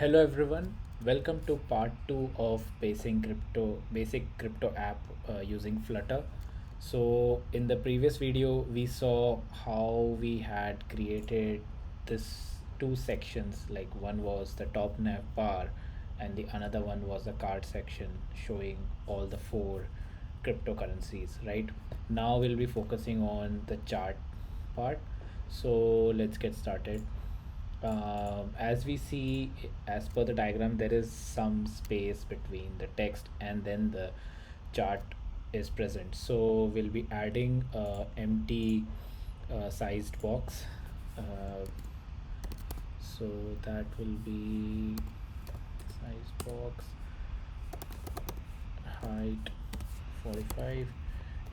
Hello everyone, welcome to part 2 of basic crypto app using Flutter. So in the previous video we saw how we had created this two sections, like one was the top nav bar and the another one was the card section showing all the four cryptocurrencies, right? Now we'll be focusing on the chart part. So let's get started. As we see, as per the diagram, there is some space between the text and then the chart is present. So we'll be adding a empty sized box. Uh, so that will be size box, height 45,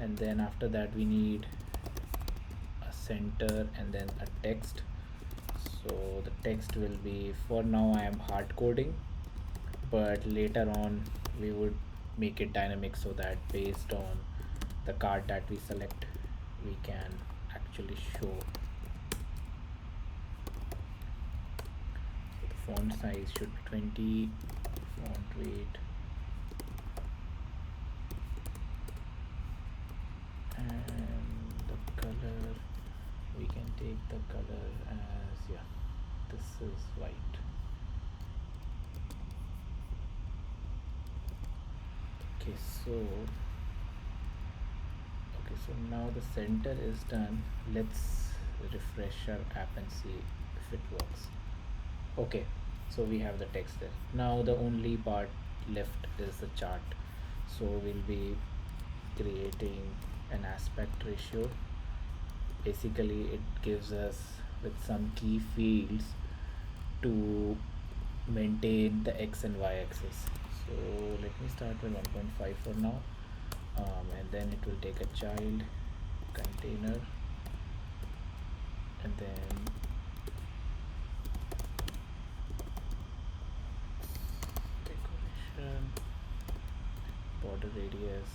and then after that we need a center and then a text. So the text will be, for now I am hard coding, but later on we would make it dynamic so that based on the card that we select we can actually show. So the font size should be 20, font weight, and the color, we can take the color as, yeah, this is white. Okay, so now the center is done. Let's refresh our app and see if it works. Okay, so we have the text there. Now the only part left is the chart. So we'll be creating an aspect ratio. Basically it gives us with some key fields to maintain the x and y axis. So let me start with 1.5 for now, and then it will take a child container, and then decoration, border radius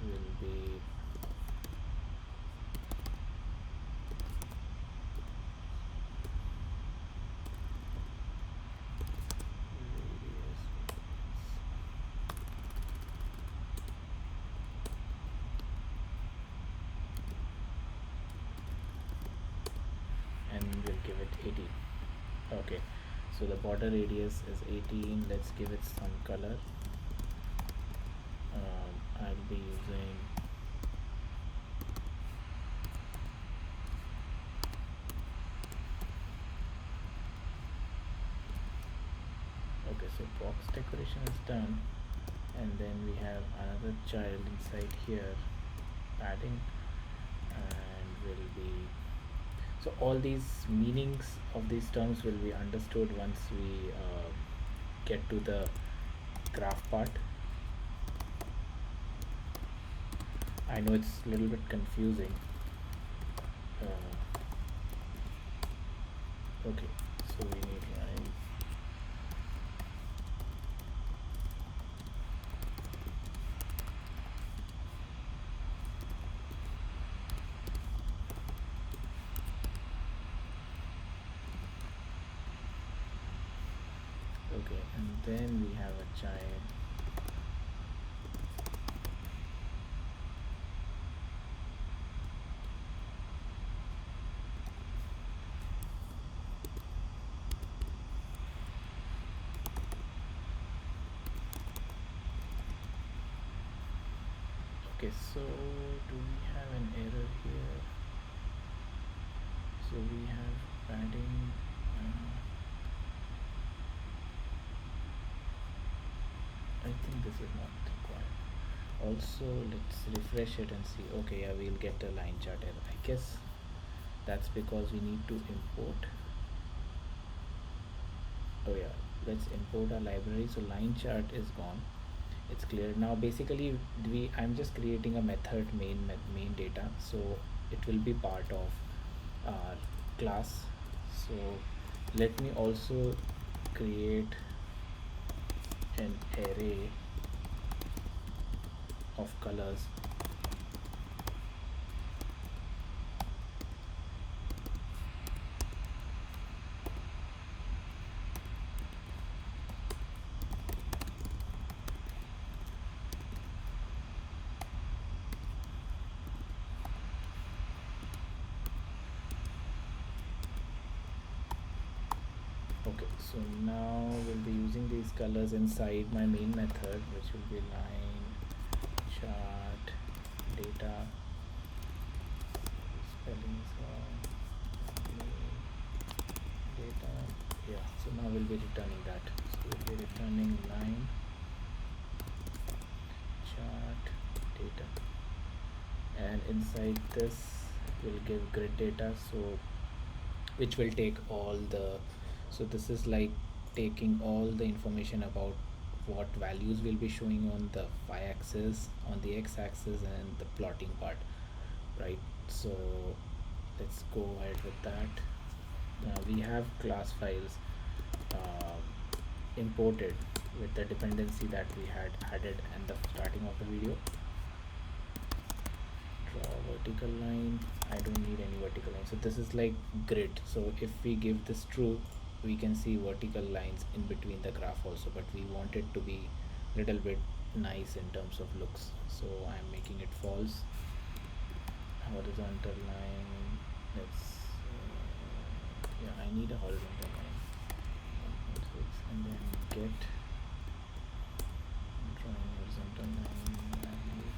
will be radius, and we'll give it 18. Okay, so the border radius is 18. Let's give it some color. I'll be using okay, so box decoration is done, and then we have another child inside here padding, and will be, so all these meanings of these terms will be understood once we get to the graph part. I know it's a little bit confusing. Okay, so we need line. Okay, and then we have a giant. Okay, so do we have an error here? So we have padding. I think this is not required. Also, let's refresh it and see. Okay, yeah, we'll get a line chart error. I guess that's because we need to import. Oh yeah, let's import our library. So line chart is gone. It's clear now. Basically I'm just creating a method main data, so it will be part of our class. So let me also create an array of colors. Okay, so now we'll be using these colors inside my main method, which will be line, chart, data, spelling wrong, data. Yeah, so now we'll be returning that. So we'll be returning line, chart, data, and inside this we'll give grid data, so which will take all the, so this is like taking all the information about what values will be showing on the y-axis, on the x-axis, and the plotting part, right? So let's go ahead with that. We have class files uh, imported with the dependency that we had added in the starting of the video. Draw vertical line. I don't need any vertical line, so this is like grid. So if we give this true, we can see vertical lines in between the graph also, but we want it to be little bit nice in terms of looks, so I'm making it false. Horizontal line, let's yeah, I need a horizontal line. 1.6, and then get drawing horizontal line value.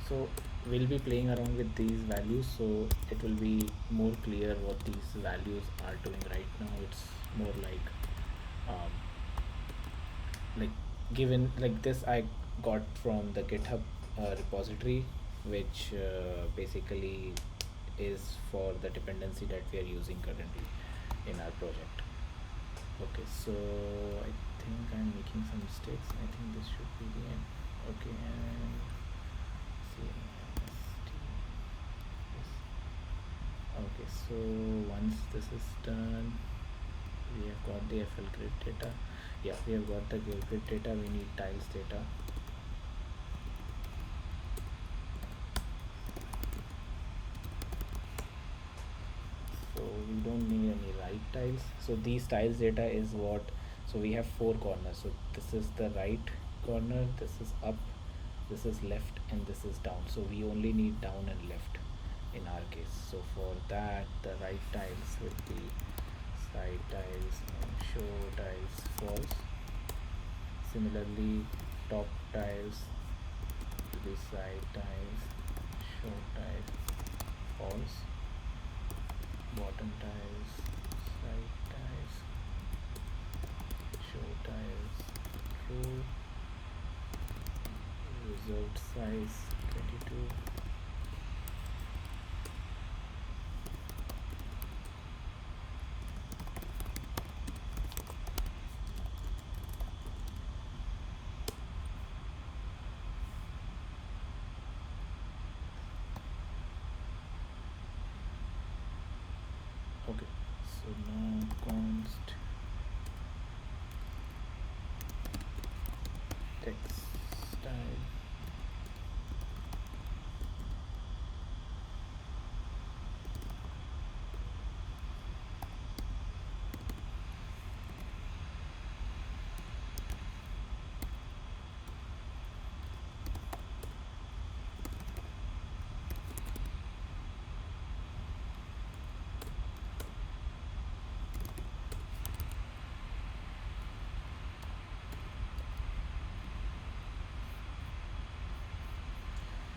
So we'll be playing around with these values, so it will be more clear what these values are doing. Right now it's more um, like given like this I got from the GitHub repository, which basically is for the dependency that we are using currently in our project. Okay, so I think I'm making some mistakes. I think this should be the end. Okay, and CMST. Yes. Okay, so once this is done, we have got the FL grid data. Yeah, we have got the grid data. We need tiles data. So we don't need any right tiles. So these tiles data is what, so we have four corners. So this is the right corner, this is up, this is left, and this is down. So we only need down and left in our case. So for that, the right tiles will be side tiles and show tiles false. Similarly, top tiles will be side tiles, show tiles false. Bottom tiles, side tiles, show tiles true. Result size 22. Okay, so now const text style.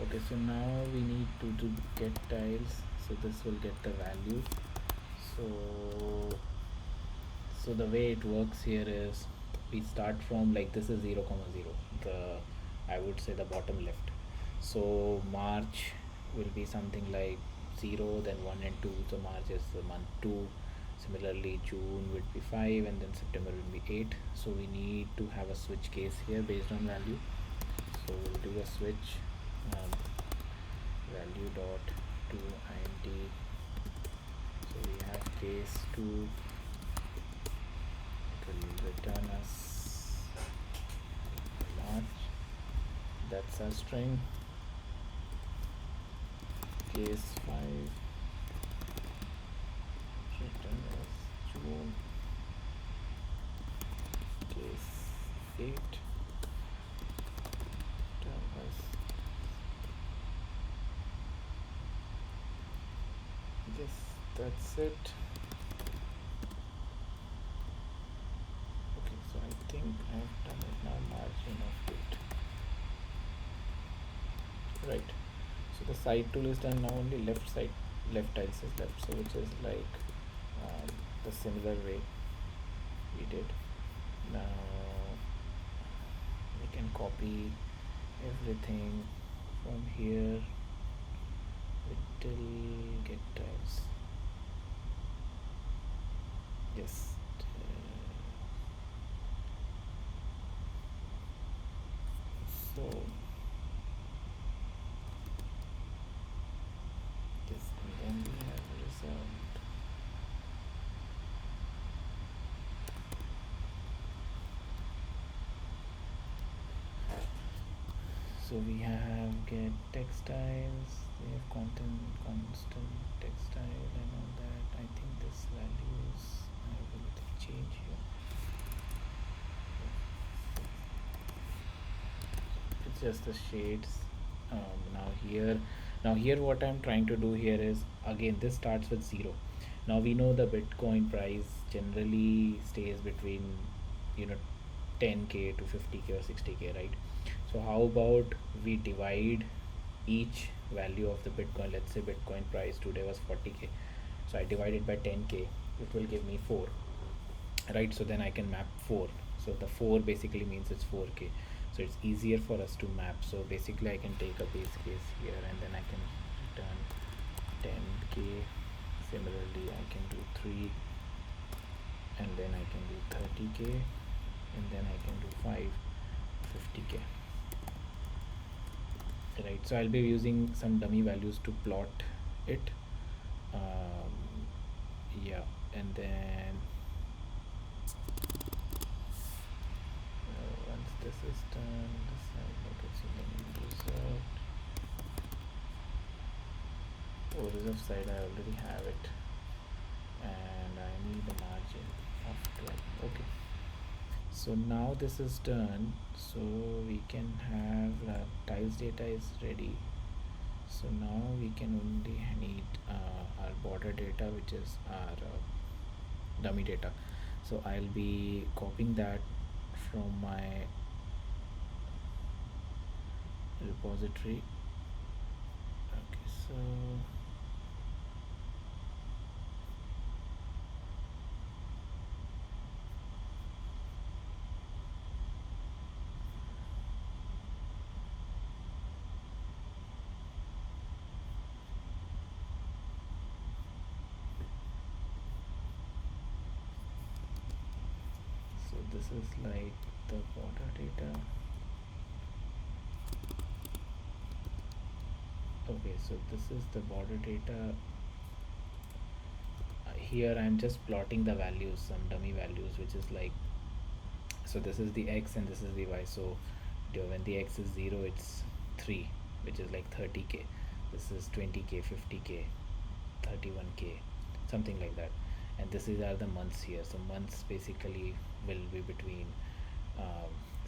Okay, so now we need to do get tiles, so this will get the value. So the way it works here is we start from like this is 0 comma 0, the I would say the bottom left. So March will be something like 0, then 1 and 2, so March is the month 2. Similarly, June would be 5, and then September will be 8. So we need to have a switch case here based on value. So we'll do a switch value dot to int. So we have case 2, it will return us March, that's our string. Case 5 return as June. Case 8 return as, yes, that's it. Okay, so I think I've done it now. Margin of date, right? So the side tool is done now. Only left side, left tiles is left, so which is like the similar way we did. Now we can copy everything from here till get tiles. Yes. So this, and then we have a result. So we have get textiles, we have content, constant textile and all that. I think this values, I have a little change here. It's just the shades. Now here what I'm trying to do here is, again, this starts with 0. Now we know the Bitcoin price generally stays between, you know 10k to 50k or 60k, right? So how about we divide each value of the Bitcoin. Let's say Bitcoin price today was 40k, so I divide it by 10k, it will give me 4, right? So then I can map 4. So the 4 basically means it's 4k, so it's easier for us to map. So basically I can take a base case here and then I can return 10k. Similarly I can do 3, and then I can do 30k, and then I can do 5, 50k, right? So I'll be using some dummy values to plot it. Yeah, and then once this is done, this side, okay, so then result. Oh, reserve side I already have it, and I need a margin of 12. Okay, so now this is done, so we can have tiles data is ready. So now we can only need our border data, which is our dummy data. So I'll be copying that from my repository. Okay, so this is like the border data. Okay, so this is the border data. Here I'm just plotting the values, some dummy values, which is like, so this is the x and this is the y. So when the x is 0, it's 3, which is like 30k. This is 20k, 50k, 31k, something like that. And this is are the months here. So months basically will be between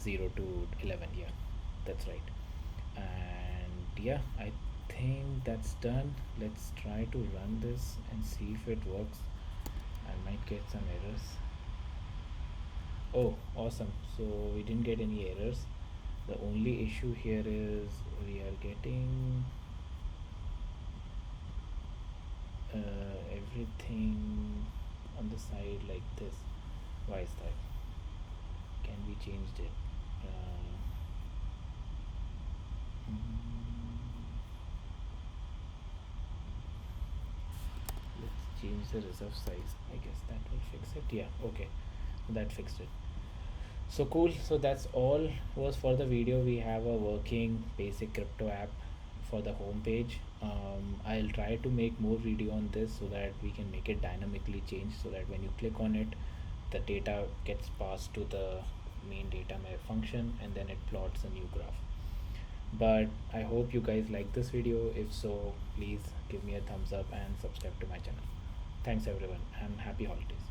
0 to 11. Yeah, that's right. And yeah, I think that's done. Let's try to run this and see if it works. I might get some errors. Oh, awesome. So we didn't get any errors. The only issue here is we are getting everything on the side like this. Why is that? Can we change it? Let's change the reserve size. I guess that will fix it. Yeah, okay, that fixed it. So cool. So that's all was for the video. We have a working basic crypto app for the home page. I'll try to make more video on this so that we can make it dynamically change, so that when you click on it, the data gets passed to the main data function and then it plots a new graph. But I hope you guys like this video. If so, please give me a thumbs up and subscribe to my channel. Thanks everyone and happy holidays.